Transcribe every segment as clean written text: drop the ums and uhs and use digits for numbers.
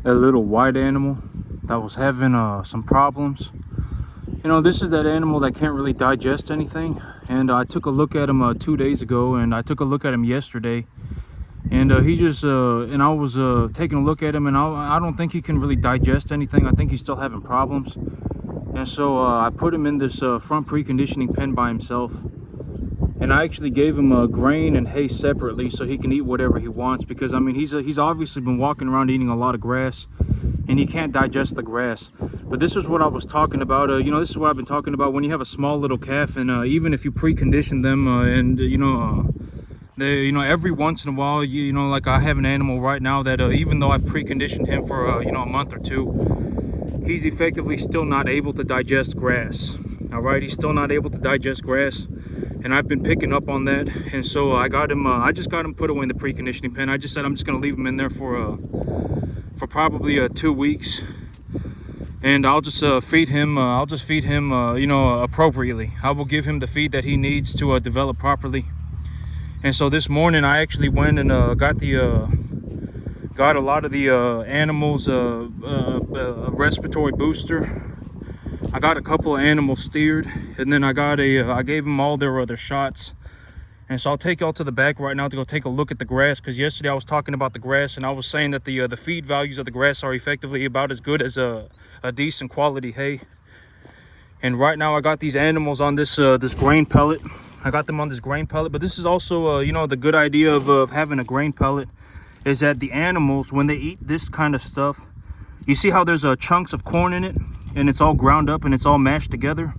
a little white animal that was having some problems. You know, this is that animal that can't really digest anything. And I took a look at him 2 days ago, and I took a look at him yesterday. And he just, and I was taking a look at him, and I don't think he can really digest anything. I think he's still having problems. And so I put him in this front preconditioning pen by himself. And I actually gave him grain and hay separately so he can eat whatever he wants, because I mean he's obviously been walking around eating a lot of grass, and he can't digest the grass. But this is what I was talking about. You know, this is what I've been talking about when you have a small little calf, and even if you precondition them, and you know, you know, every once in a while, you know, like I have an animal right now that even though I've preconditioned him for you know, a month or two, he's effectively still not able to digest grass. All right, he's still not able to digest grass. And I've been picking up on that, and so I got him. I just got him put away in the preconditioning pen. I just said I'm just gonna leave him in there for probably 2 weeks, and I'll just feed him. I'll just feed him, you know, appropriately. I will give him the feed that he needs to develop properly. And so this morning I actually went and got a lot of the animals a respiratory booster. I got a couple of animals steered, and then I gave them all their shots. And so I'll take y'all to the back right now to go take a look at the grass, because yesterday I was talking about the grass, and I was saying that the feed values of the grass are effectively about as good as a decent quality hay. And right now I got these animals on this grain pellet. I got them on this grain pellet. But this is also you know, the good idea of having a grain pellet is that the animals, when they eat this kind of stuff, you see how there's chunks of corn in it, and it's all ground up and it's all mashed together.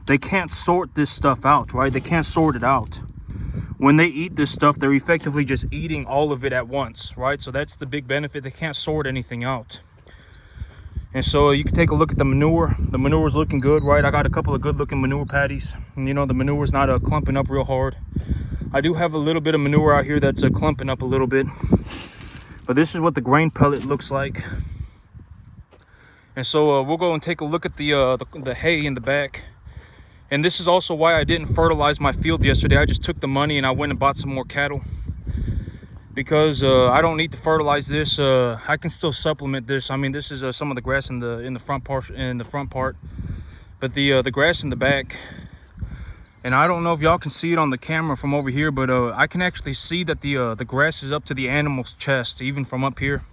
They can't sort this stuff out, right? They can't sort it out. When they eat this stuff, they're effectively just eating all of it at once, right? So that's the big benefit. They can't sort anything out. And so you can take a look at the manure. The manure is looking good, right? I got a couple of good looking manure patties, and you know, the manure is not clumping up real hard. I do have a little bit of manure out here that's clumping up a little bit, but this is what the grain pellet looks like. And so we'll go and take a look at the hay in the back. And this is also why I didn't fertilize my field yesterday. I just took the money and I went and bought some more cattle, because I don't need to fertilize this. I can still supplement this. I mean, this is some of the grass in the front part, but the grass in the back. And I don't know if y'all can see it on the camera from over here, but I can actually see that the grass is up to the animal's chest, even from up here.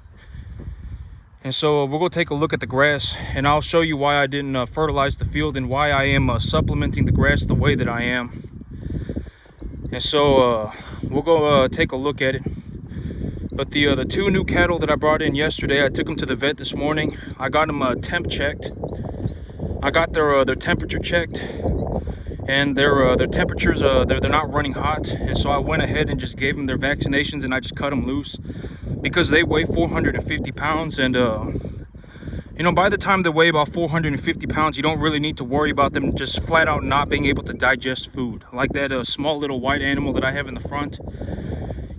And so we'll go take a look at the grass, and I'll show you why I didn't fertilize the field and why I am supplementing the grass the way that I am. And so we'll go take a look at it. But the two new cattle that I brought in yesterday, I took them to the vet this morning. I got them temp checked. I got their temperature checked, and their temperatures, they're not running hot. And so I went ahead and just gave them their vaccinations, and I just cut them loose, because they weigh 450 pounds. And you know, by the time they weigh about 450 pounds, you don't really need to worry about them just flat out not being able to digest food. Like that small little white animal that I have in the front,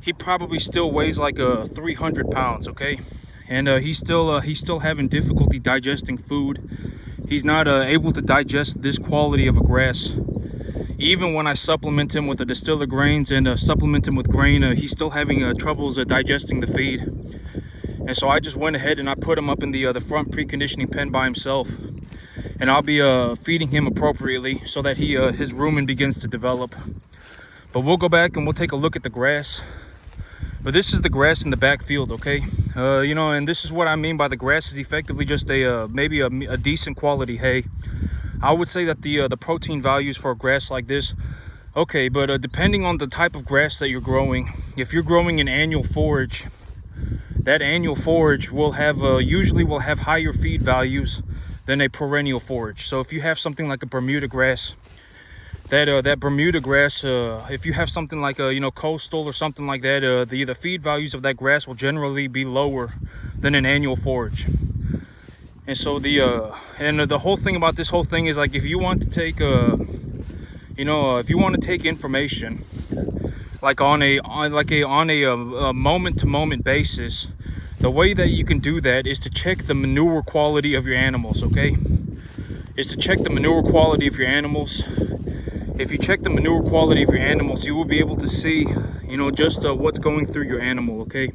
he probably still weighs like 300 pounds, okay? And he's still having difficulty digesting food. He's not able to digest this quality of a grass. Even when I supplement him with the distiller grains and supplement him with grain, he's still having troubles digesting the feed. And so I just went ahead and I put him up in the front preconditioning pen by himself. And I'll be feeding him appropriately so that his rumen begins to develop. But we'll go back and we'll take a look at the grass. But this is the grass in the backfield, okay? You know, and this is what I mean by the grass is effectively just maybe a decent quality hay. I would say that the protein values for a grass like this, okay, but depending on the type of grass that you're growing, if you're growing an annual forage, that annual forage will have usually will have higher feed values than a perennial forage. So if you have something like a Bermuda grass, that Bermuda grass, if you have something like a, you know, coastal or something like that, the feed values of that grass will generally be lower than an annual forage. And so the whole thing about this whole thing is, like, if you want to take you know, if you want to take information like on a moment to moment basis, the way that you can do that is to check the manure quality of your animals, okay? Is to check the manure quality of your animals. If you check the manure quality of your animals, you will be able to see, you know, just what's going through your animal, okay?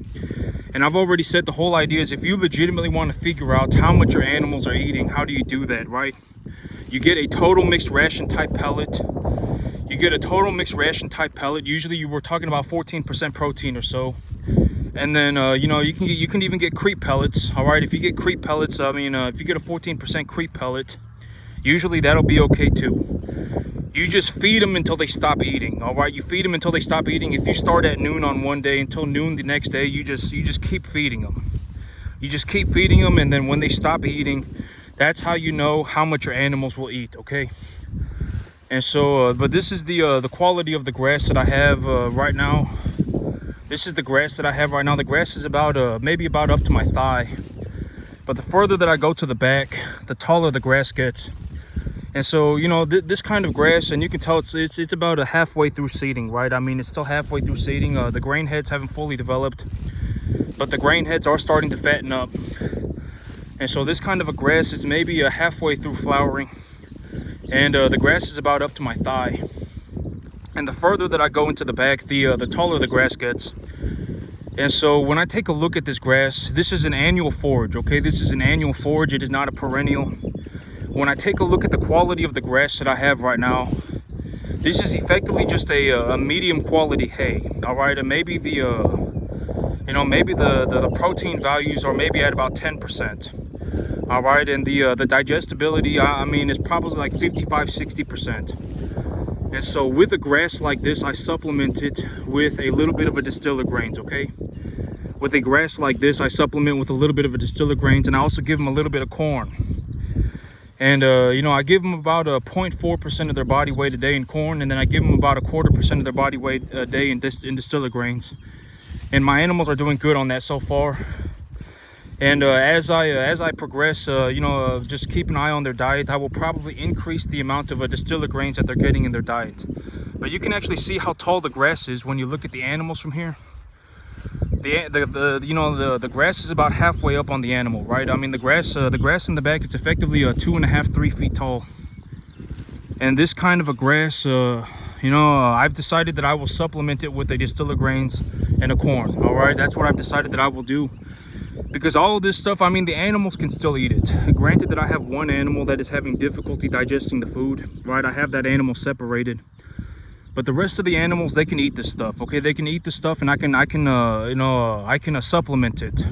And I've already said the whole idea is if you legitimately want to figure out how much your animals are eating, how do you do that, right? You get a total mixed ration type pellet. You get a total mixed ration type pellet. Usually you were talking about 14% protein or so. And then, you know, you can even get creep pellets. All right, if you get creep pellets, I mean, if you get a 14% creep pellet, usually that'll be okay too. You just feed them until they stop eating. All right, you feed them until they stop eating. If you start at noon on one day until noon the next day, you just keep feeding them. You just keep feeding them, and then when they stop eating, that's how you know how much your animals will eat. Okay. And so, but this is the quality of the grass that I have right now. This is the grass that I have right now. The grass is about maybe about up to my thigh. But the further that I go to the back, the taller the grass gets. And so, you know, this kind of grass, and you can tell it's about a halfway through seeding, right? I mean, it's still halfway through seeding. The grain heads haven't fully developed, but the grain heads are starting to fatten up. And so this kind of a grass is maybe halfway through flowering. And the grass is about up to my thigh. And the further that I go into the back, the taller the grass gets. And so when I take a look at this grass, this is an annual forage, okay? This is an annual forage. It is not a perennial. When I take a look at the quality of the grass that I have right now, this is effectively just a medium quality hay. All right, and maybe the you know, maybe the protein values are maybe at about 10%. All right, and the digestibility, I mean, is probably like 55-60%. And so with a grass like this, I supplement it with a little bit of a distiller grains. Okay, with a grass like this, I supplement with a little bit of a distiller grains, and I also give them a little bit of corn. And, you know, I give them about 0.4% of their body weight a day in corn, and then I give them about 1/4% of their body weight a day in distiller grains. And my animals are doing good on that so far. And as I progress, you know, just keep an eye on their diet. I will probably increase the amount of distiller grains that they're getting in their diet. But you can actually see how tall the grass is when you look at the animals from here. The grass is about halfway up on the animal, right? I mean, the grass in the back, it's effectively 2.5-3 feet tall. And this kind of a grass, you know, I've decided that I will supplement it with a distiller grains and a corn. All right, that's what I've decided that I will do, because all of this stuff, I mean, the animals can still eat it. Granted that I have one animal that is having difficulty digesting the food, right? I have that animal separated. But the rest of the animals, they can eat this stuff, okay? They can eat this stuff, and I can supplement it.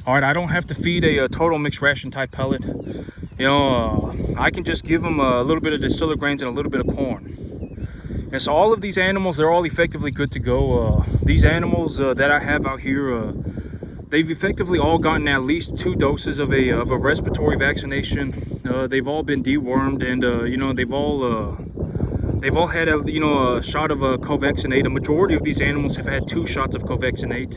All right, I don't have to feed a total mixed ration type pellet. You know, I can just give them a little bit of distiller grains and a little bit of corn. And so all of these animals, they're all effectively good to go. These animals that I have out here, they've effectively all gotten at least 2 doses of a respiratory vaccination. They've all been dewormed, and you know, they've all had a shot of Covexinate. A majority of these animals have had 2 shots of Covexinate.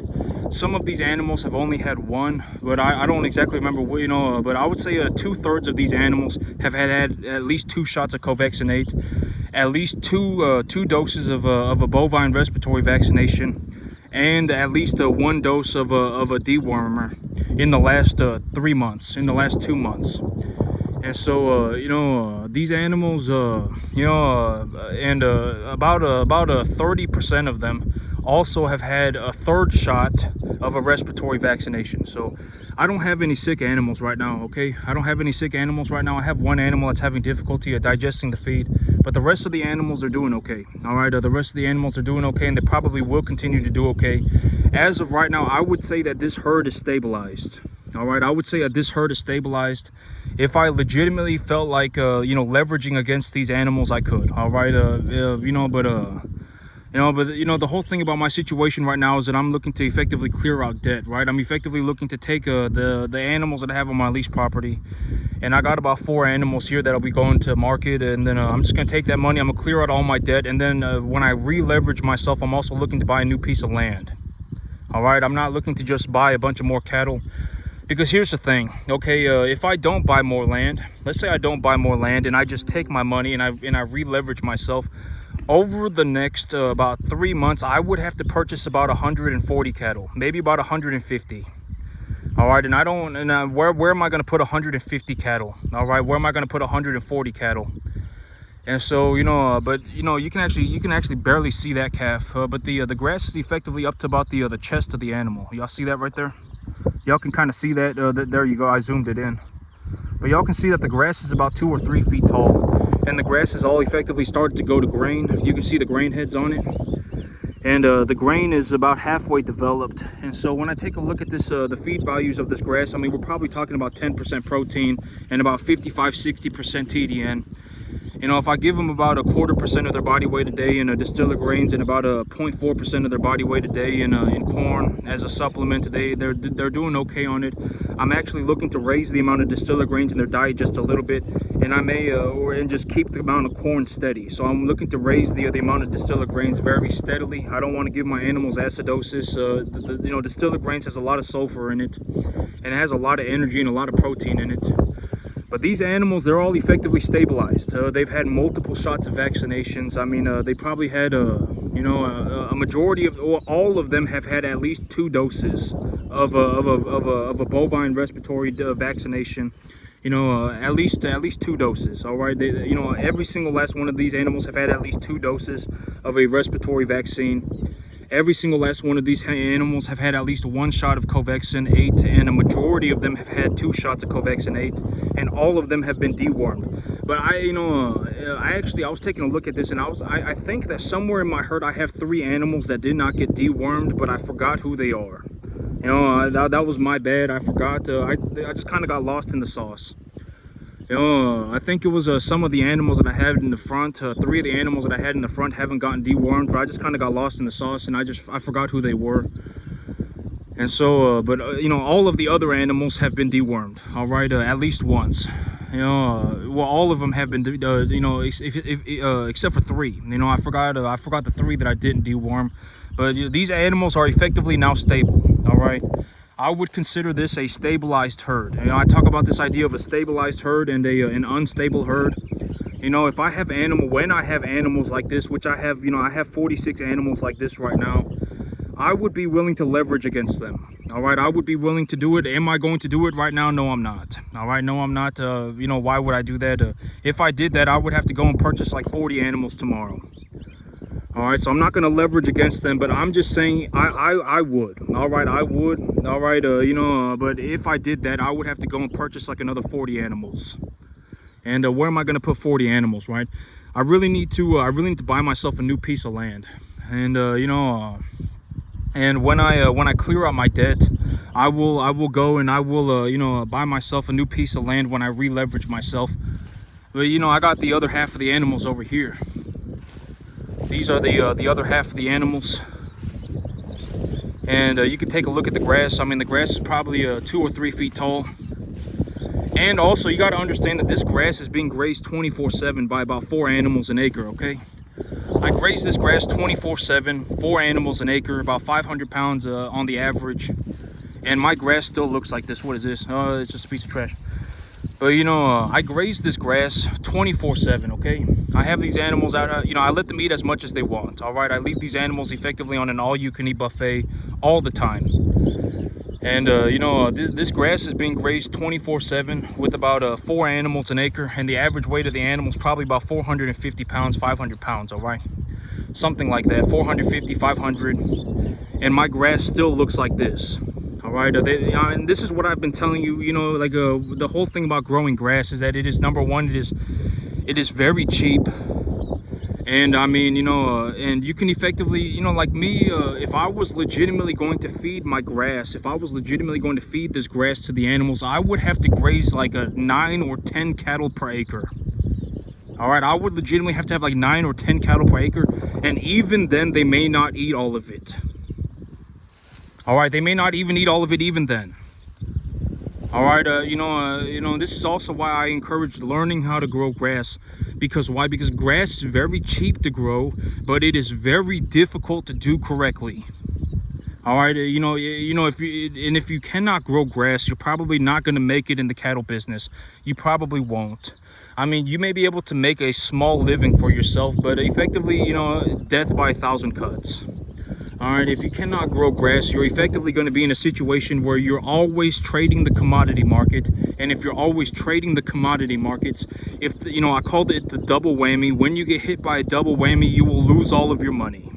Some of these animals have only had 1, but I don't exactly remember, you know, but I would say 2/3 of these animals have had at least 2 shots of Covexinate, at least two doses of a bovine respiratory vaccination, and at least 1 dose of a dewormer in the last 3 months, in the last 2 months. And so, you know, these animals, you know, and about 30% of them also have had a 3rd shot of a respiratory vaccination. So I don't have any sick animals right now, okay? I don't have any sick animals right now. I have 1 animal that's having difficulty digesting the feed, but the rest of the animals are doing okay. All right, the rest of the animals are doing okay, and they probably will continue to do okay. As of right now, I would say that this herd is stabilized. All right, I would say that this herd is stabilized. If I legitimately felt like, you know, leveraging against these animals, I could. All right, you know, but the whole thing about my situation right now is that I'm looking to effectively clear out debt, right? I'm effectively looking to take the animals that I have on my lease property, and I got about 4 animals here that'll be going to market, and then I'm just gonna take that money, I'm gonna clear out all my debt, and then when I re-leverage myself, I'm also looking to buy a new piece of land. All right, I'm not looking to just buy a bunch of more cattle. Because here's the thing, okay, if I don't buy more land, let's say I don't buy more land and I just take my money and I re-leverage myself, over the next about 3 months, I would have to purchase about 140 cattle, maybe about 150. All right, and where am I going to put 150 cattle? All right, where am I going to put 140 cattle? And so, but you can actually barely see that calf. But the grass is effectively up to about the chest of the animal. Y'all see that right there? Y'all can kind of see that. There you go. I zoomed it in. But y'all can see that the grass is about 2 or 3 feet tall, and the grass is all effectively started to go to grain. You can see the grain heads on it, and the grain is about halfway developed. And so when I take a look at this, the feed values of this grass, I mean, we're probably talking about 10% protein and about 55-60% TDN. If I give them about 1/4% of their body weight a day in distiller grains and about 0.4% of their body weight a day in corn as a supplement, they're doing okay on it. I'm actually looking to raise the amount of distiller grains in their diet just a little bit, and I may and just keep the amount of corn steady. So I'm looking to raise the amount of distiller grains very steadily. I don't want to give my animals acidosis. Distiller grains has a lot of sulfur in it, and it has a lot of energy and a lot of protein in it. But these animals, they're all effectively stabilized. They've had multiple shots of vaccinations. I mean, they probably had, a majority of, or all of them have had at least 2 doses of a bovine respiratory vaccination. At least 2 doses. All right, every single last one of these animals have had at least 2 doses of a respiratory vaccine. Every single last one of these animals have had at least 1 shot of Covaxin 8, and a majority of them have had 2 shots of Covaxin 8, and all of them have been dewormed. But I was taking a look at this, and I think that somewhere in my herd I have 3 animals that did not get dewormed, but I forgot who they are. That was my bad. I forgot. I just kind of got lost in the sauce. I think it was some of the animals that I had in the front. 3 of the animals that I had in the front haven't gotten dewormed, but I just kind of got lost in the sauce, and I forgot who they were. And so, all of the other animals have been dewormed. All right, at least once. Well, all of them have been, except for 3. I forgot the 3 that I didn't deworm. But these animals are effectively now stable. All right. I would consider this a stabilized herd. I talk about this idea of a stabilized herd and an unstable herd. If I have when I have animals like this, which I have, I have 46 animals like this right now, I would be willing to leverage against them. All right, I would be willing to do it. Am I going to do it right now? No, I'm not. All right, no, I'm not. Why would I do that? If I did that, I would have to go and purchase like 40 animals tomorrow. All right, so I'm not going to leverage against them, but I'm just saying I would. All right, I would. All right, but if I did that, I would have to go and purchase like another 40 animals. And where am I going to put 40 animals, right? I really need to buy myself a new piece of land. And and when I clear out my debt, I will go and I will buy myself a new piece of land when I re-leverage myself. But I got the other half of the animals over here. These are the other half of the animals, and you can take a look at the grass. I mean, the grass is probably 2 or 3 feet tall. And also, you got to understand that this grass is being grazed 24/7 by about 4 animals an acre. Okay, I graze this grass 24/7, 4 animals an acre, about 500 pounds on the average. And my grass still looks like this. What is this? Oh, it's just a piece of trash. But I graze this grass 24/7. Okay, I have these animals out. I let them eat as much as they want. All right, I leave these animals effectively on an all-you-can-eat buffet all the time. And this grass is being grazed 24/7 with about 4 animals an acre, and the average weight of the animal is probably about 450 pounds, 500 pounds. All right, something like that, 450, 500. And my grass still looks like this. All right, and this is what I've been telling you. The whole thing about growing grass is that it is, number one, it is very cheap. And I mean, and you can effectively, like me, if I was legitimately going to feed my grass, if I was legitimately going to feed this grass to the animals, I would have to graze like 9 or 10 cattle per acre. All right, I would legitimately have to have like 9 or 10 cattle per acre, and even then, they may not eat all of it. All right, they may not even eat all of it even then. All right, this is also why I encourage learning how to grow grass. Because why? Because grass is very cheap to grow, but it is very difficult to do correctly. All right, if you cannot grow grass, you're probably not going to make it in the cattle business. You probably won't. I mean, you may be able to make a small living for yourself, but effectively, death by 1,000 cuts. All right, if you cannot grow grass, you're effectively going to be in a situation where you're always trading the commodity market. And if you're always trading the commodity markets, I called it the double whammy. When you get hit by a double whammy, you will lose all of your money.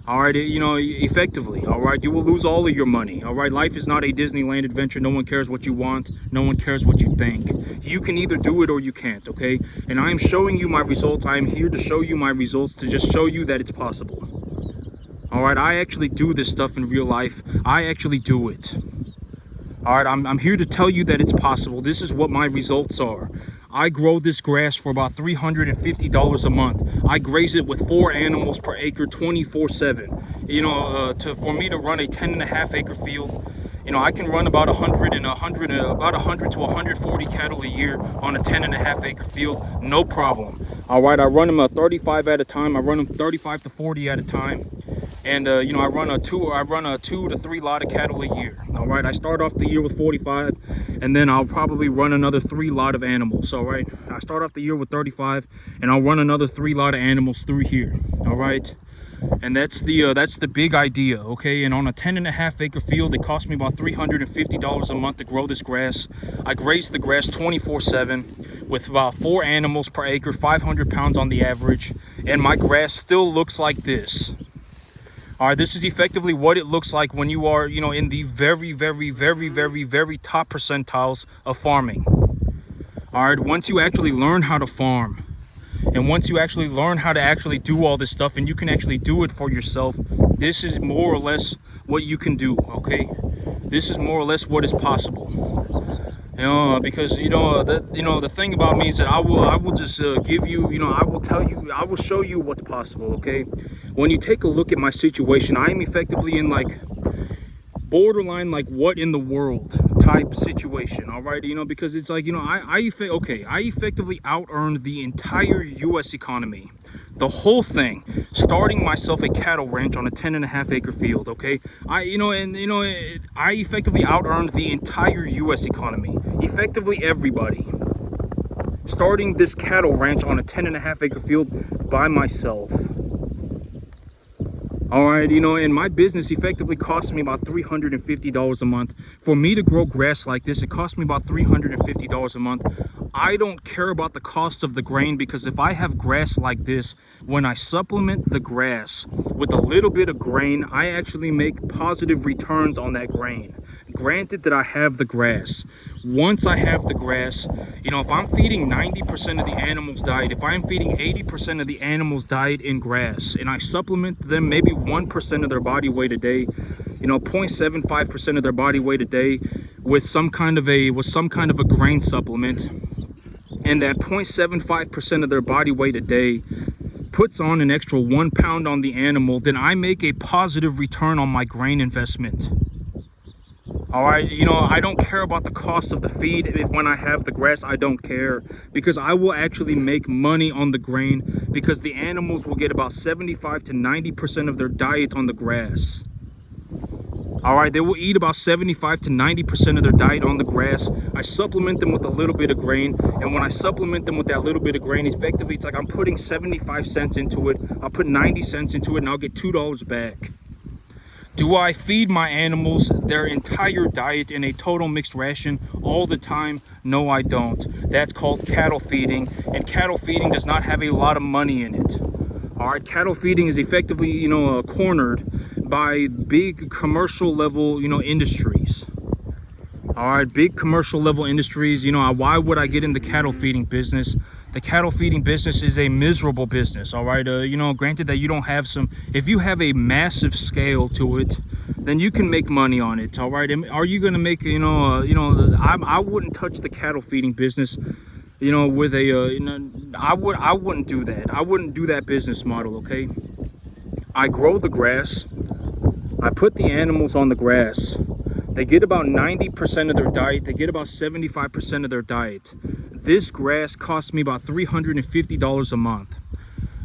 All right, effectively, all right, you will lose all of your money. All right, life is not a Disneyland adventure. No one cares what you want. No one cares what you think. You can either do it or you can't, okay? And I am showing you my results. I am here to show you my results, to just show you that it's possible. All right, I actually do this stuff in real life. I actually do it. All right, I'm here to tell you that it's possible. This is what my results are. I grow this grass for about $350 a month. I graze it with 4 animals per acre, 24/7. For me to run a 10.5 acre field, I can run about 100 to 140 cattle a year on a 10.5 acre field, no problem. All right, I run them 35 at a time. I run them 35 to 40 at a time. And I run a 2 to 3 lot of cattle a year. All right, I start off the year with 45, and then I'll probably run another 3 lot of animals. All right, I start off the year with 35, and I'll run another 3 lot of animals through here. All right, and that's the big idea, okay? And on a 10.5 acre field, it cost me about $350 a month to grow this grass. I graze the grass 24/7 with about 4 animals per acre, 500 pounds on the average, and my grass still looks like this. All right, this is effectively what it looks like when you are, in the very, very, very, very, very top percentiles of farming. All right, once you actually learn how to farm, and once you actually learn how to actually do all this stuff, and you can actually do it for yourself, this is more or less what you can do, okay? This is more or less what is possible. Because the thing about me is that I will just give you, I will tell you, I will show you what's possible, okay? When you take a look at my situation, I am effectively in like borderline like what in the world type situation, all right? Because it's like, I effectively out-earned the entire US economy, the whole thing, starting myself a cattle ranch on a 10.5 acre field, okay? I effectively out-earned the entire US economy, effectively everybody, starting this cattle ranch on a 10.5 acre field by myself. All right, and my business effectively cost me about $350 a month. For me to grow grass like this, it cost me about $350 a month. I don't care about the cost of the grain, because if I have grass like this, when I supplement the grass with a little bit of grain, I actually make positive returns on that grain. Granted that I have the grass. Once I have the grass, if I'm feeding 90% of the animal's diet, if I'm feeding 80% of the animal's diet in grass, and I supplement them maybe 1% of their body weight a day, 0.75% of their body weight a day with some kind of a grain supplement, and that 0.75% of their body weight a day puts on an extra 1 pound on the animal, then I make a positive return on my grain investment. All right, I don't care about the cost of the feed. When I have the grass, I don't care, because I will actually make money on the grain, because the animals will get about 75 to 90% of their diet on the grass. All right, they will eat about 75 to 90% of their diet on the grass. I supplement them with a little bit of grain, and when I supplement them with that little bit of grain, effectively it's like I'm putting 75 cents into it. I'll put 90 cents into it, and I'll get $2 back. Do I feed my animals their entire diet in a total mixed ration all the time? No, I don't. That's called cattle feeding, and cattle feeding does not have a lot of money in it. All right, cattle feeding is effectively, cornered by big commercial level, industries. All right, big commercial level industries. Why would I get in the cattle feeding business? The cattle feeding business is a miserable business. All right, granted that you don't have if you have a massive scale to it, then you can make money on it. All right, are you going to make, I wouldn't touch the cattle feeding business, with a, I wouldn't do that. I wouldn't do that business model, okay? I grow the grass. I put the animals on the grass. They get about 90% of their diet. They get about 75% of their diet. This grass costs me about $350 a month.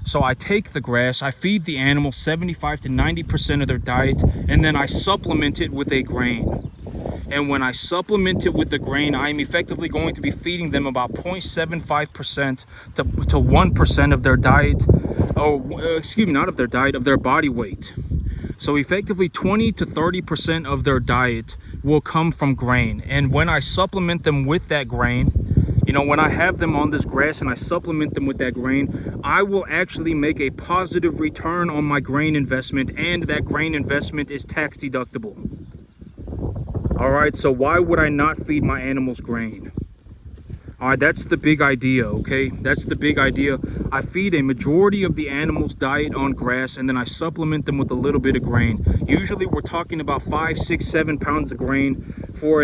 So I take the grass, I feed the animals 75 to 90% of their diet, and then I supplement it with a grain. And when I supplement it with the grain, I'm effectively going to be feeding them about 0.75% to 1% of their diet, not of their diet, of their body weight. So effectively 20 to 30% of their diet will come from grain. And when I supplement them with that grain, you know, when I have them on this grass and I supplement them with that grain, I will actually make a positive return on my grain investment, and that grain investment is tax deductible. All right, so why would I not feed my animals grain? All right, that's the big idea, okay? That's the big idea. I feed a majority of the animals' diet on grass, and then I supplement them with a little bit of grain. Usually we're talking about 5, 6, 7 pounds of grain. For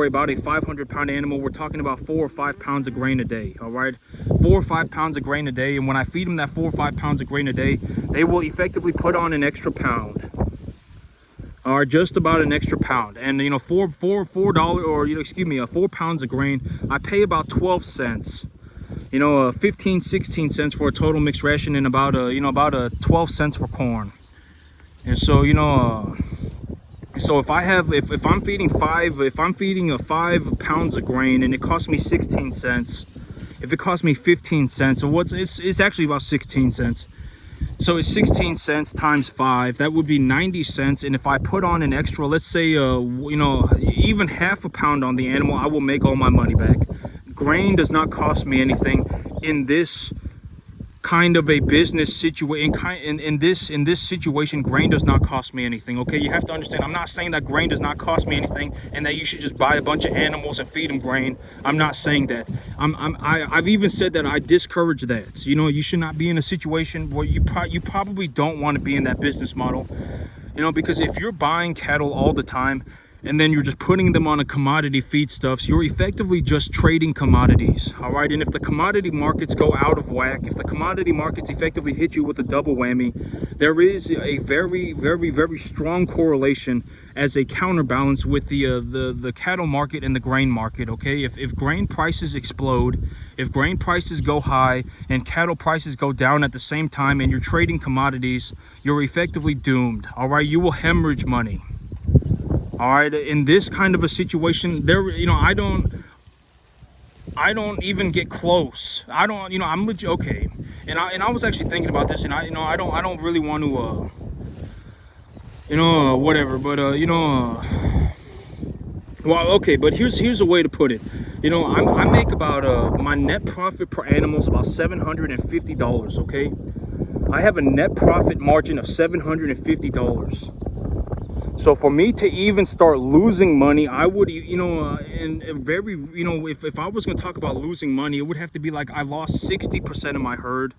about a 500-pound animal, we're talking about 4 or 5 pounds of grain a day, all right? 4 or 5 pounds of grain a day, and when I feed them that 4 or 5 pounds of grain a day, they will effectively put on an extra pound. Or just about an extra pound. And you know, $4 or, you know, excuse me, 4 pounds of grain, I pay about 12 cents. You know, 15, 16 cents for a total mixed ration, and about 12 cents for corn. And so, you know, so if I'm feeding 5 pounds of grain and it costs me 16 cents, if it costs me 15 cents, so it's actually about 16 cents. So it's 16 cents times 5, that would be 90 cents. And if I put on an extra, let's say, you know, even half a pound on the animal, I will make all my money back. Grain does not cost me anything in this kind of a business situation. In this situation, grain does not cost me anything, okay? You have to understand, I'm not saying that grain does not cost me anything and that you should just buy a bunch of animals and feed them grain. I'm not saying that. I've even said that I discourage that. You know, you should not be in a situation where you probably don't want to be in that business model, you know, because if you're buying cattle all the time and then you're just putting them on a commodity feedstuffs, you're effectively just trading commodities, all right? And if the commodity markets go out of whack, if the commodity markets effectively hit you with a double whammy, there is a very, very, very strong correlation as a counterbalance with the cattle market and the grain market, okay? If grain prices explode, if grain prices go high and cattle prices go down at the same time and you're trading commodities, you're effectively doomed, all right? You will hemorrhage money. All right, in this kind of a situation, you know, I don't even get close. I don't, you know, I'm legit, okay. And I was actually thinking about this, and I don't really want to, you know, whatever. But well, okay. But here's a way to put it. You know, I make about my net profit per animal is about $750. Okay, I have a net profit margin of $750. So for me to even start losing money, I would, you know, you know, if I was going to talk about losing money, it would have to be like I lost 60% of my herd,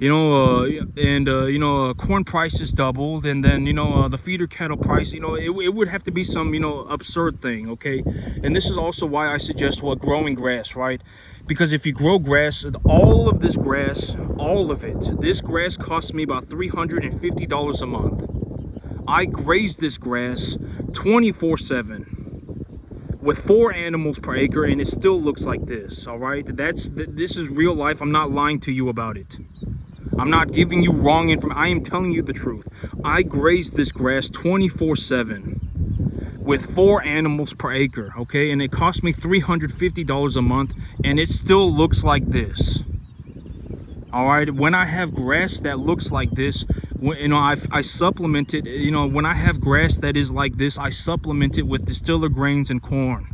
you know, you know, corn prices doubled, and then, you know, the feeder cattle price, you know, it would have to be some, you know, absurd thing, okay? And this is also why I suggest, well, growing grass, right? Because if you grow grass, all of this grass, all of it, this grass costs me about $350 a month. I graze this grass 24/7 with 4 animals per acre, and it still looks like this, all right? This is real life. I'm not lying to you about it. I'm not giving you wrong information. I am telling you the truth. I graze this grass 24/7 with 4 animals per acre, okay? And it cost me $350 a month, and it still looks like this. All right, when I have grass that looks like this, you know, I supplement it, you know, when I have grass that is like this, I supplement it with distiller grains and corn.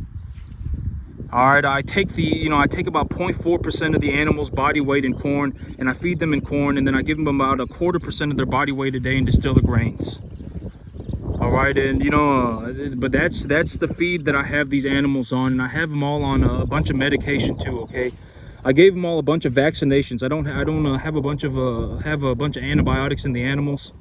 All right, I take about 0.4% of the animal's body weight in corn, and I feed them in corn, and then I give them about 1/4% of their body weight a day in distiller grains. All right, and you know, but that's the feed that I have these animals on, and I have them all on a bunch of medication too, okay? I gave them all a bunch of vaccinations. I don't have a bunch of antibiotics in the animals.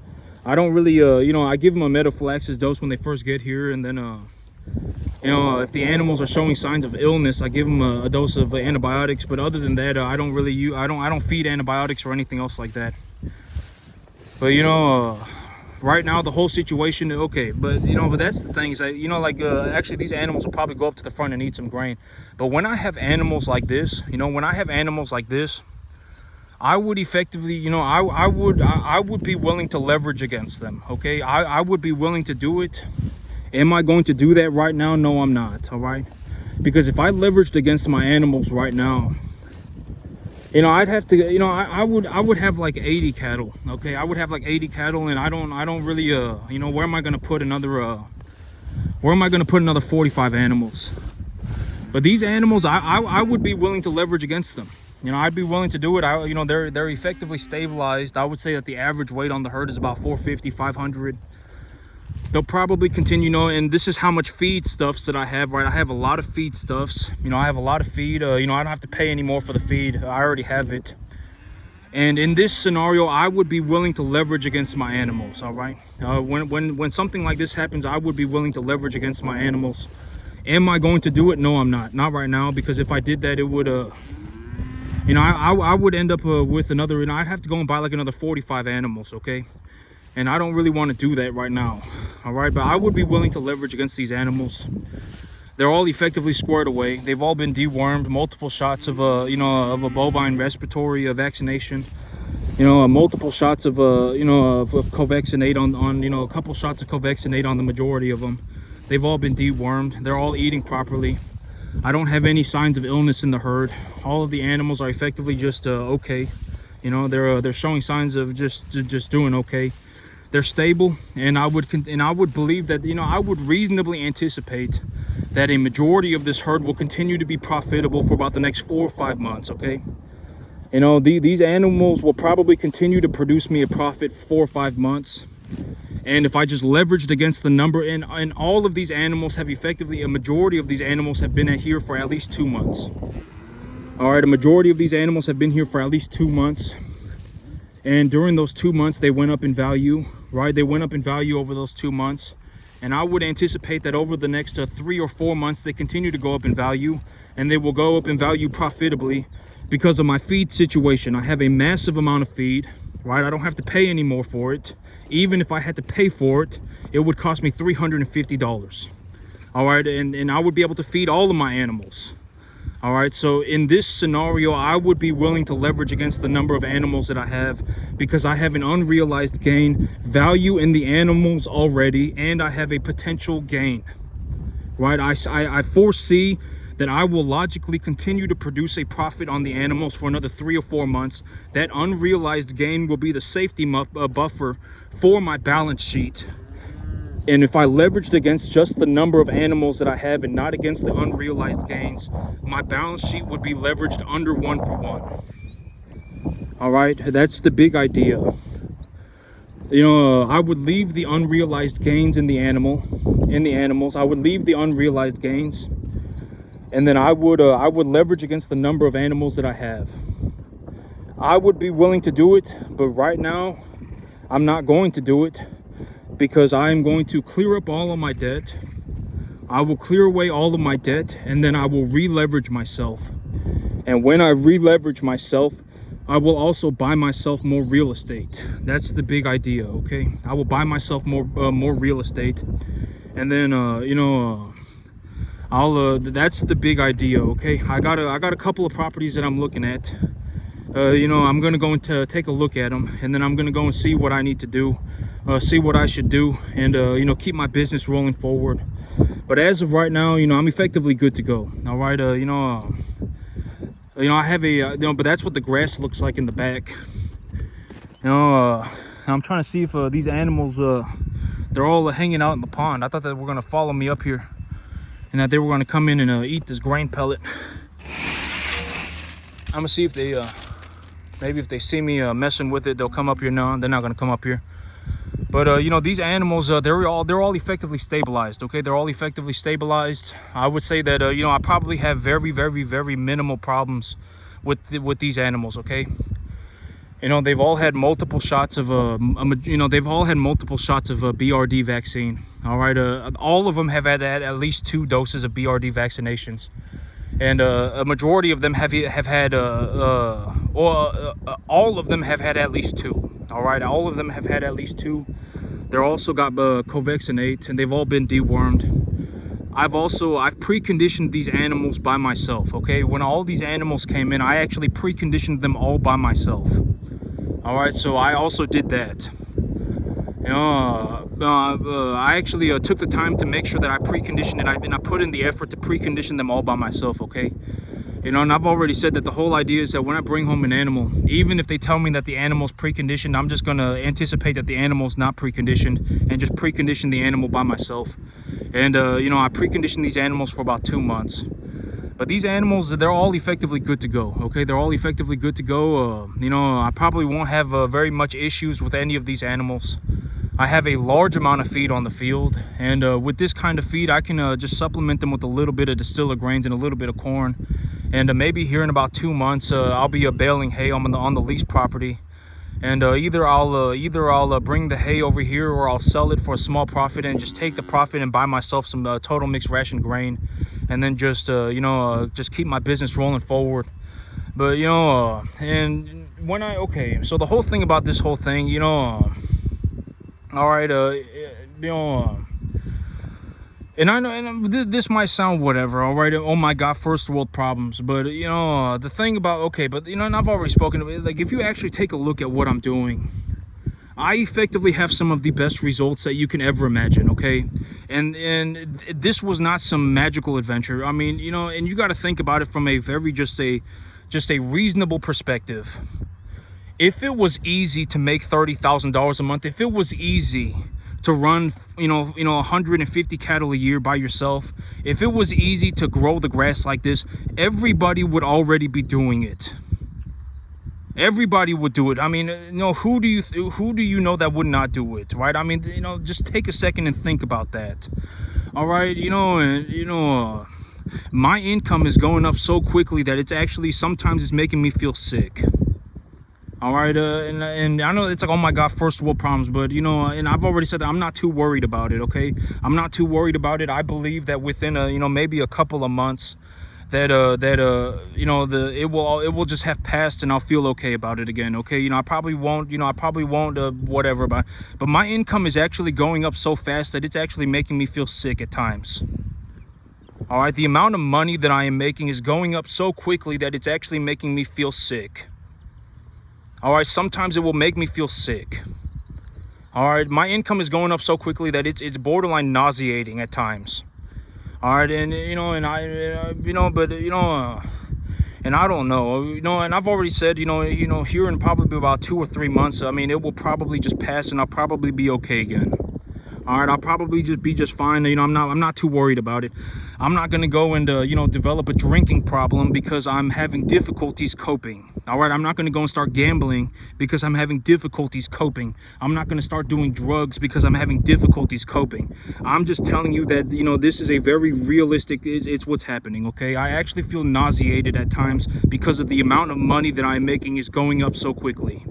I don't really you know, I give them a metaphylaxis dose when they first get here, and then you know, if the animals are showing signs of illness, I give them a dose of antibiotics. But other than that, I don't really I don't feed antibiotics or anything else like that. But you know, right now the whole situation, okay, but you know, but that's the thing is, you know, like actually these animals will probably go up to the front and eat some grain. But when I have animals like this, you know, when I have animals like this, I would effectively, you know, I would be willing to leverage against them, okay? I would be willing to do it. Am I going to do that right now? No, I'm not, all right? Because if I leveraged against my animals right now, I'd have to, I would have like 80 cattle. Okay, I would have like 80 cattle, and I don't really, where am I gonna put another 45 animals? But these animals, I would be willing to leverage against them. I'd be willing to do it. They're effectively stabilized. I would say that the average weight on the herd is about 450, 500. They'll probably continue, and this is how much feed stuffs that I have, right? I have a lot of feed stuffs. I have a lot of feed. I don't have to pay any more for the feed. I already have it. And in this scenario, I would be willing to leverage against my animals, all right? When something like this happens, I would be willing to leverage against my animals. Am I going to do it? No, I'm not. Not right now, because if I did that, it would, I would end up with another, I'd have to go and buy like another 45 animals, okay? And I don't really want to do that right now, all right? But I would be willing to leverage against these animals. They're all effectively squared away. They've all been dewormed, multiple shots of a bovine respiratory vaccination, multiple shots of Covexinate on a couple shots of Covexinate on the majority of them. They've all been dewormed. They're all eating properly. I don't have any signs of illness in the herd. All of the animals are effectively just okay. They're showing signs of just doing okay. They're stable, and I would believe that, I would reasonably anticipate that a majority of this herd will continue to be profitable for about the next 4 or 5 months, okay? These animals will probably continue to produce me a profit 4 or 5 months. And if I just leveraged against the number, and all of these animals have effectively, a majority of these animals have been here for at least 2 months. All right, a majority of these animals have been here for at least 2 months. And during those 2 months, they went up in value, right? They went up in value over those 2 months. And I would anticipate that over the next 3 or 4 months, they continue to go up in value, and they will go up in value profitably because of my feed situation. I have a massive amount of feed, right? I don't have to pay any more for it. Even if I had to pay for it, it would cost me $350. All right, and I would be able to feed all of my animals. All right, so in this scenario, I would be willing to leverage against the number of animals that I have, because I have an unrealized gain value in the animals already, and I have a potential gain, right? I foresee that I will logically continue to produce a profit on the animals for another 3 or 4 months. That unrealized gain will be the safety buffer for my balance sheet. And if I leveraged against just the number of animals that I have and not against the unrealized gains, my balance sheet would be leveraged under 1 for 1. All right, that's the big idea. I would leave the unrealized gains in the animals. I would leave the unrealized gains, and then I would leverage against the number of animals that I have. I would be willing to do it, but right now, I'm not going to do it, because I am going to clear up all of my debt. I will clear away all of my debt, and then I will re-leverage myself. And when I re-leverage myself, I will also buy myself more real estate. That's the big idea, okay? I will buy myself more real estate, and then that's the big idea, okay? I got a couple of properties that I'm looking at. I'm gonna go and take a look at them, and then I'm gonna go and see what I need to do, see what I should do, and keep my business rolling forward. But as of right now, I'm effectively good to go. All right, I have a but that's what the grass looks like in the back. I'm trying to see if these animals, they're all hanging out in the pond. I thought they were gonna follow me up here, and that they were gonna come in and eat this grain pellet. I'm gonna see if they maybe if they see me messing with it, they'll come up here. No, they're not gonna come up here. But these animals, they're all effectively stabilized. Okay, they're all effectively stabilized. I would say that I probably have very, very, very minimal problems with these animals. Okay, they've all had multiple shots of they've all had multiple shots of BRD vaccine. All right, all of them have had at least 2 doses of BRD vaccinations. And a majority of them have had all of them have had at least 2. All right, all of them have had at least 2. They're also got Covexinate, and they've all been dewormed. I've preconditioned these animals by myself. Okay, when all these animals came in, I actually preconditioned them all by myself. All right, so I also did that. I actually took the time to make sure that I preconditioned it, and I put in the effort to precondition them all by myself. Okay, You know, and I've already said that the whole idea is that when I bring home an animal, even if they tell me that the animal's preconditioned, I'm just gonna anticipate that the animal's not preconditioned and just precondition the animal by myself. And you know, I preconditioned these animals for about 2 months. But these animals, they're all effectively good to go, okay? They're all effectively good to go. You know, I probably won't have very much issues with any of these animals. I have a large amount of feed on the field, and with this kind of feed, I can just supplement them with a little bit of distiller grains and a little bit of corn. And maybe here in about 2 months, I'll be baling hay on the lease property. And either I'll bring the hay over here, or I'll sell it for a small profit and just take the profit and buy myself some total mixed ration grain, and then just you know, just keep my business rolling forward. But you know, and when so the whole thing about this whole thing, you know, all right, you know, and I know, and this might sound whatever, all right, oh my god, first world problems, but you know, the thing about, but you know, and I've already spoken of it, like, if you actually take a look at what I'm doing, I effectively have some of the best results that you can ever imagine, okay? And this was not some magical adventure. I mean, you know, and you got to think about it from a very just a reasonable perspective. If it was easy to make $30,000 a month, if it was easy to run, you know, 150 cattle a year by yourself, if it was easy to grow the grass like this, everybody would already be doing it. Everybody would do it. I mean, you know, who do you know that would not do it, right? I mean, you know, just take a second and think about that. All right, you know, and you know, my income is going up so quickly that it's actually sometimes it's making me feel sick. All right, and I know it's like, oh my god, first world problems, but you know, and I've already said that I'm not too worried about it, okay? I'm not too worried about it. I believe that within you know, maybe a couple of months, that you know, it will just have passed, and I'll feel okay about it again, okay? You know, I probably won't whatever, but my income is actually going up so fast that it's actually making me feel sick at times. All right, the amount of money that I am making is going up so quickly that it's actually making me feel sick. All right, sometimes it will make me feel sick. All right, my income is going up so quickly that it's borderline nauseating at times. All right, and you know, and I you know, but you know, and I don't know, you know, and I've already said, you know, here in probably about 2 or 3 months, I mean, it will probably just pass, and I'll probably be okay again. All right, I'll probably just be just fine. You know, I'm not too worried about it. I'm not gonna go and you know, develop a drinking problem because I'm having difficulties coping. All right, I'm not gonna go and start gambling because I'm having difficulties coping. I'm not gonna start doing drugs because I'm having difficulties coping. I'm just telling you that, you know, this is a very realistic, it's what's happening, okay? I actually feel nauseated at times because of the amount of money that I'm making is going up so quickly.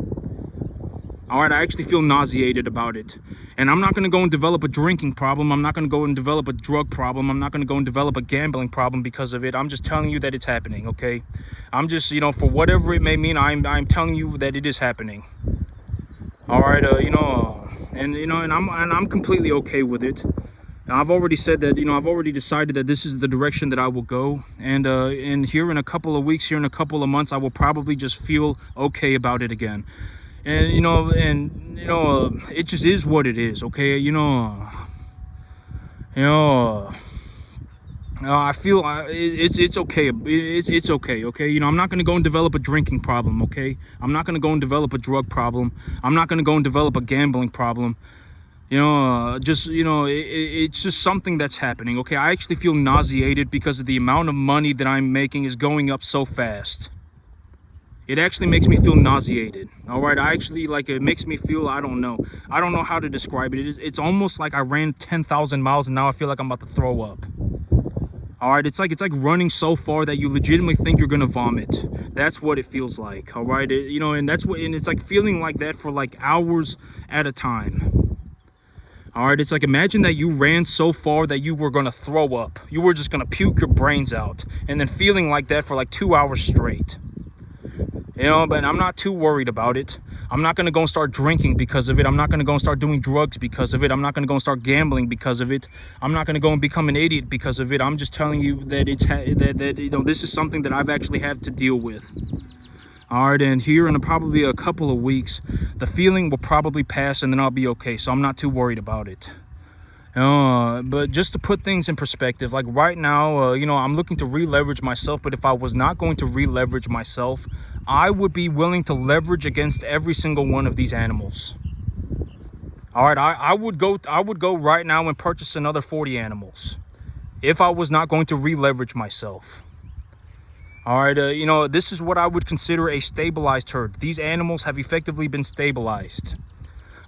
All right, I actually feel nauseated about it. And I'm not going to go and develop a drinking problem. I'm not going to go and develop a drug problem. I'm not going to go and develop a gambling problem because of it. I'm just telling you that it's happening, okay? I'm just, you know, for whatever it may mean, I'm telling you that it is happening. All right, you know, and I'm completely okay with it. Now, I've already said that, you know, I've already decided that this is the direction that I will go. And here in a couple of weeks, here in a couple of months, I will probably just feel okay about it again. And you know, it just is what it is, okay? I feel it's okay. It's okay, okay? You know, I'm not gonna go and develop a drinking problem, okay? I'm not gonna go and develop a drug problem. I'm not gonna go and develop a gambling problem. You know, it's just something that's happening, okay? I actually feel nauseated because of the amount of money that I'm making is going up so fast. It actually makes me feel nauseated. All right, I actually, like, it makes me feel, I don't know how to describe it. It's almost like I ran 10,000 miles and now I feel like I'm about to throw up. All right, it's like running so far that you legitimately think you're gonna vomit. That's what it feels like. All right, you know, and it's like feeling like that for like hours at a time. All right, it's like, imagine that you ran so far that you were gonna throw up. You were just gonna puke your brains out, and then feeling like that for like 2 hours straight. You know, but I'm not too worried about it. I'm not going to go and start drinking because of it. I'm not going to go and start doing drugs because of it. I'm not going to go and start gambling because of it. I'm not going to go and become an idiot because of it. I'm just telling you that that you know, this is something that I've actually had to deal with. All right, and here in probably a couple of weeks, the feeling will probably pass and then I'll be okay. So I'm not too worried about it. But just to put things in perspective, like right now, I'm looking to re-leverage myself. But if I was not going to re-leverage myself, I would be willing to leverage against every single one of these animals. All right, I would go right now and purchase another 40 animals if I was not going to re-leverage myself. All right, this is what I would consider a stabilized herd. These animals have effectively been stabilized.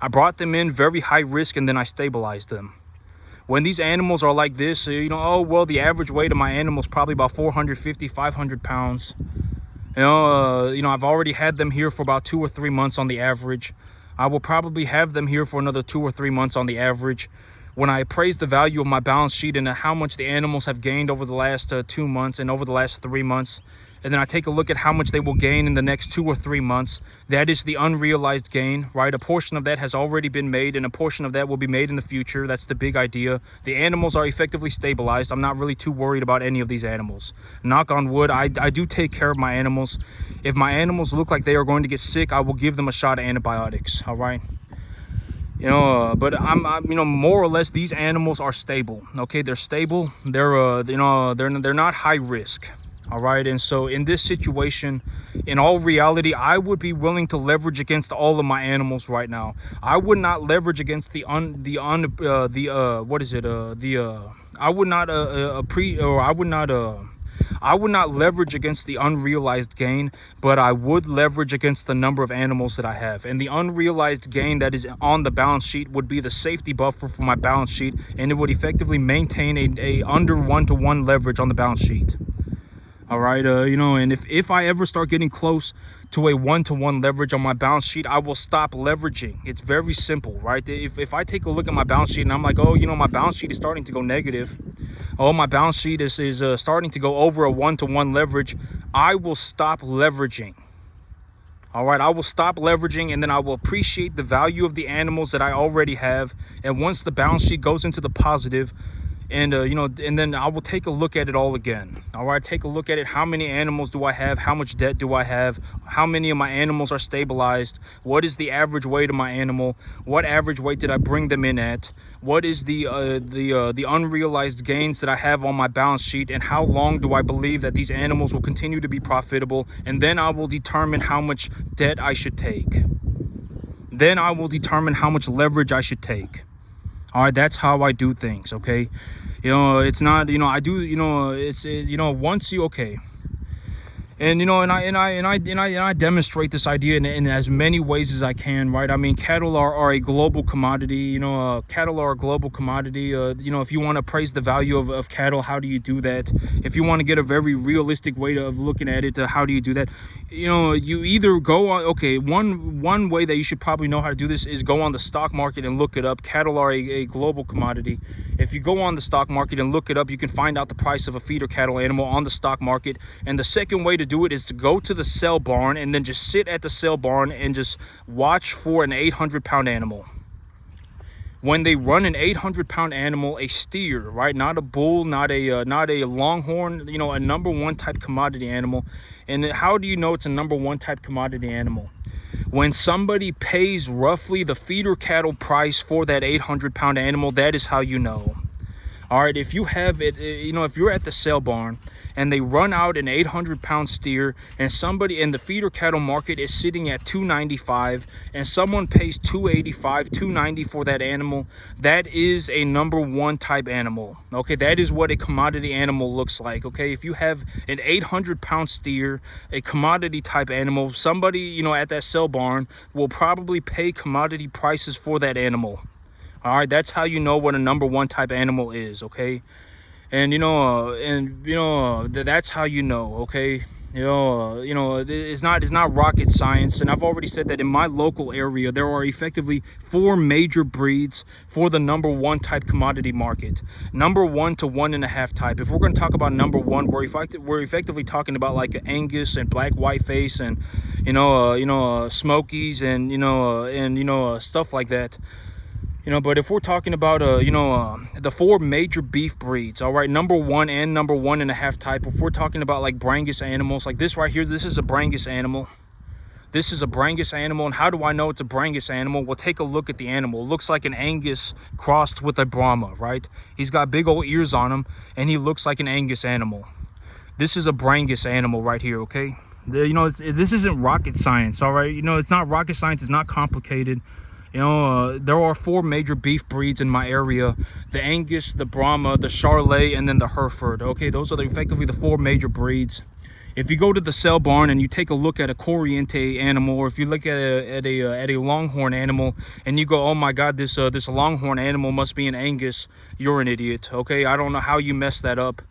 I brought them in very high risk and then I stabilized them. When these animals are like this, oh, well, the average weight of my animal is probably about 450, 500 pounds. I've already had them here for about 2 or 3 months on the average. I will probably have them here for another 2 or 3 months on the average. When I appraise the value of my balance sheet and how much the animals have gained over the last 2 months and over the last 3 months, and then I take a look at how much they will gain in the next 2 or 3 months, that is the unrealized gain, right? A portion of that has already been made and a portion of that will be made in the future. That's the big idea. The animals are effectively stabilized. I'm not really too worried about any of these animals. Knock on wood, I do take care of my animals. If my animals look like they are going to get sick, I will give them a shot of antibiotics, all right? But I'm more or less, these animals are stable. Okay, they're stable. They're they're not high risk. All right, and so in this situation, in all reality, I would be willing to leverage against all of my animals right now. I would not leverage against I would not leverage against the unrealized gain, but I would leverage against the number of animals that I have. And the unrealized gain that is on the balance sheet would be the safety buffer for my balance sheet, and it would effectively maintain a under 1-to-1 leverage on the balance sheet. All right, and if I ever start getting close to a 1-to-1 leverage on my balance sheet, I will stop leveraging. It's very simple, right? If I take a look at my balance sheet and I'm like, oh, my balance sheet is starting to go negative. Oh, my balance sheet is starting to go over a 1-to-1 leverage. I will stop leveraging. All right, I will stop leveraging, and then I will appreciate the value of the animals that I already have. And once the balance sheet goes into the positive, and then I will take a look at it all again. All right, take a look at it. How many animals do I have? How much debt do I have? How many of my animals are stabilized? What is the average weight of my animal? What average weight did I bring them in at? What is the unrealized gains that I have on my balance sheet? And how long do I believe that these animals will continue to be profitable? And then I will determine how much debt I should take. Then I will determine how much leverage I should take. All right, that's how I do things. Okay, it's not, I do, it's once you, okay, and I demonstrate this idea in as many ways as I can, right? I mean, cattle are a global commodity. Cattle are a global commodity. If you want to appraise the value of cattle, how do you do that? If you want to get a very realistic way of looking at it, how do you do that? You either go on, okay, one way that you should probably know how to do this is go on the stock market and look it up. Cattle are a global commodity. If you go on the stock market and look it up, you can find out the price of a feeder cattle animal on the stock market. And the second way to do it is to go to the sale barn and then just sit at the sale barn and just watch for an 800-pound animal. When they run an 800-pound animal, a steer, right? Not a bull, not a longhorn, a number one type commodity animal. And how do you know it's a number one type commodity animal? When somebody pays roughly the feeder cattle price for that 800-pound animal, that is how you know. All right, if you have it, if you're at the sale barn and they run out an 800-pound steer and somebody in the feeder cattle market is sitting at $295 and someone pays $285, $290 for that animal, that is a number one type animal. Okay, that is what a commodity animal looks like. Okay, if you have an 800-pound steer, a commodity type animal, somebody, at that sale barn will probably pay commodity prices for that animal. All right, that's how you know what a number one type animal is, okay? And that's how you know, okay? It's not rocket science. And I've already said that in my local area, there are effectively 4 major breeds for the number one type commodity market. Number 1 to 1.5 type. If we're going to talk about number 1, we're effectively talking about like Angus and black whiteface and Smokies and stuff like that. But if we're talking about the 4 major beef breeds, all right, number 1 and number 1.5 type. If we're talking about like Brangus animals, like this right here, this is a Brangus animal. This is a Brangus animal. And how do I know it's a Brangus animal? Well, take a look at the animal. It looks like an Angus crossed with a Brahma, right? He's got big old ears on him, and he looks like an Angus animal. This is a Brangus animal right here, okay? This isn't rocket science, all right? It's not rocket science. It's not complicated. There are 4 major beef breeds in my area: the Angus, the Brahma, the Charolais, and then the Hereford. Okay, those are effectively the 4 major breeds. If you go to the sale barn and you take a look at a Corriente animal, or if you look at a Longhorn animal and you go, oh my God, this Longhorn animal must be an Angus, you're an idiot. Okay, I don't know how you messed that up.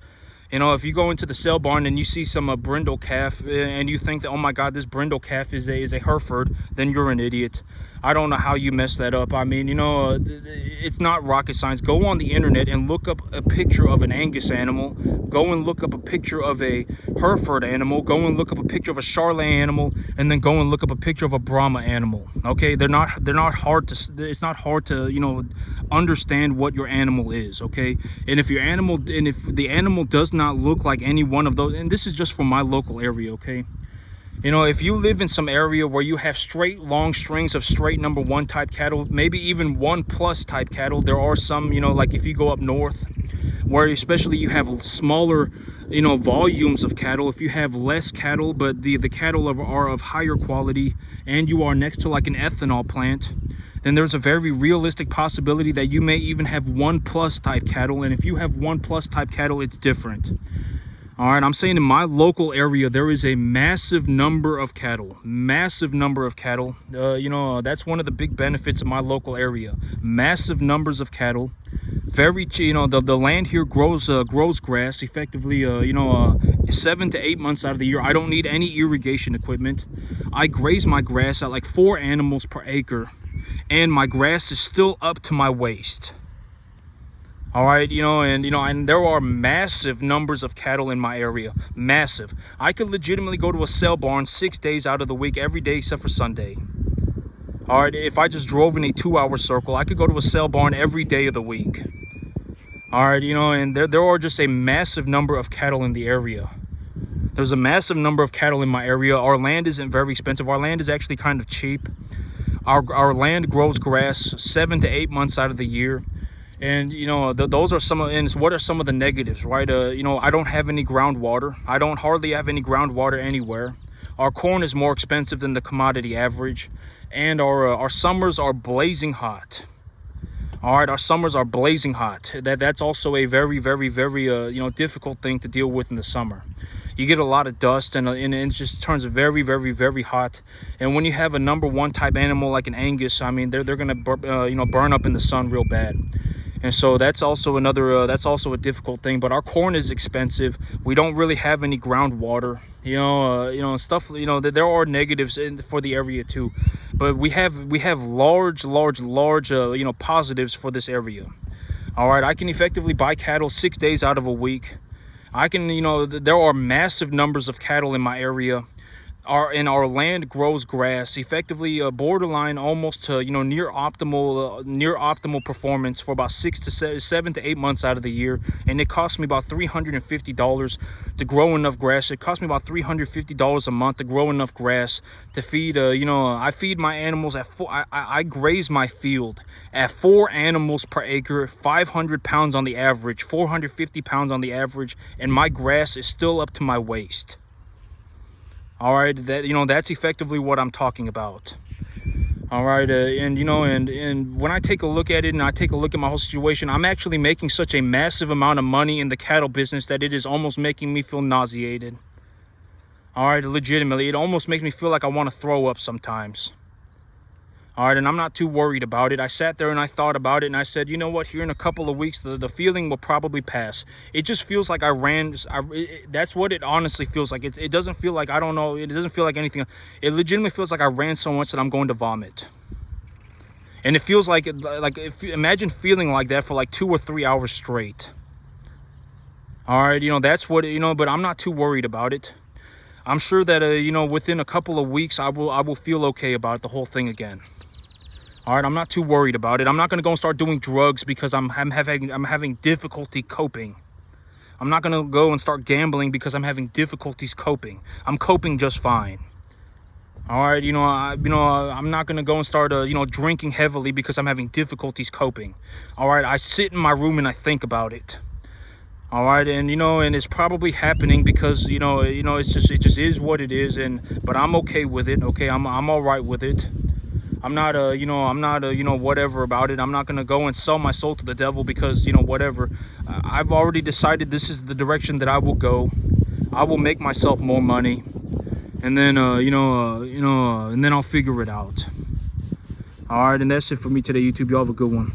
If you go into the sale barn and you see some brindle calf and you think that, oh my God, this brindle calf is a Hereford, then you're an idiot. I don't know how you messed that up. I mean, it's not rocket science. Go on the internet and look up a picture of an Angus animal. Go and look up a picture of a Hereford animal. Go and look up a picture of a Charolais animal, and then go and look up a picture of a Brahma animal. Okay, they're not hard to. It's not hard to understand what your animal is. Okay, and if the animal does not look like any one of those, and this is just for my local area. Okay. If you live in some area where you have straight long strings of straight number 1 type cattle, maybe even 1+ type cattle, there are some, like if you go up north, where especially you have smaller, volumes of cattle. If you have less cattle, but the cattle are of higher quality, and you are next to like an ethanol plant, then there's a very realistic possibility that you may even have 1+ type cattle. And if you have 1+ type cattle, it's different. All right, I'm saying in my local area, there is a massive number of cattle. Massive number of cattle. That's one of the big benefits of my local area. Massive numbers of cattle. Very, the land here grows grass effectively. 7 to 8 months out of the year. I don't need any irrigation equipment. I graze my grass at like 4 animals per acre, and my grass is still up to my waist. All right, and there are massive numbers of cattle in my area. Massive. I could legitimately go to a sale barn 6 days out of the week, every day except for Sunday. All right, if I just drove in a 2-hour circle, I could go to a sale barn every day of the week. All right, and there are just a massive number of cattle in the area. There's a massive number of cattle in my area. Our land isn't very expensive. Our land is actually kind of cheap. Our land grows grass 7 to 8 months out of the year. And those are what are some of the negatives, right? I don't have any groundwater. I don't hardly have any groundwater anywhere. Our corn is more expensive than the commodity average, and our summers are blazing hot. All right, our summers are blazing hot. That's also a very, very, very difficult thing to deal with in the summer. You get a lot of dust, and it just turns very, very, very hot. And when you have a number 1 type animal like an Angus, I mean, they're gonna burn up in the sun real bad. And so that's also that's also a difficult thing. But our corn is expensive. We don't really have any groundwater, stuff. There are negatives for the area too, but we have large positives for this area. All right, I can effectively buy cattle 6 days out of a week. I can, there are massive numbers of cattle in my area. Our land grows grass effectively, borderline almost to near optimal performance for about 7 to 8 months out of the year. And it costs me about $350 to grow enough grass. It costs me about $350 a month to grow enough grass to feed. I feed my animals at I graze my field at 4 animals per acre, 500 pounds on the average, 450 pounds on the average, and my grass is still up to my waist. All right, that's effectively what I'm talking about. All right, and when I take a look at it and I take a look at my whole situation, I'm actually making such a massive amount of money in the cattle business that it is almost making me feel nauseated. All right, legitimately, it almost makes me feel like I want to throw up sometimes. All right, and I'm not too worried about it. I sat there and I thought about it, and I said, you know what, here in a couple of weeks, the feeling will probably pass. It just feels like that's what it honestly feels like. It doesn't feel like, I don't know, it doesn't feel like anything. It legitimately feels like I ran so much that I'm going to vomit. And it feels like imagine feeling like that for like 2 or 3 hours straight. All right, that's what, but I'm not too worried about it. I'm sure that, within a couple of weeks, I will feel okay about the whole thing again. All right, I'm not too worried about it. I'm not going to go and start doing drugs because I'm having difficulty coping. I'm not going to go and start gambling because I'm having difficulties coping. I'm coping just fine. All right, I'm not gonna go and start, drinking heavily because I'm having difficulties coping. All right, I sit in my room and I think about it. All right, and and it's probably happening because it just is what it is, but I'm okay with it. Okay, I'm all right with it. I'm not whatever about it. I'm not gonna go and sell my soul to the devil because whatever. I've already decided this is the direction that I will go. I will make myself more money, and then and then I'll figure it out. All right, and that's it for me today, YouTube. Y'all have a good one.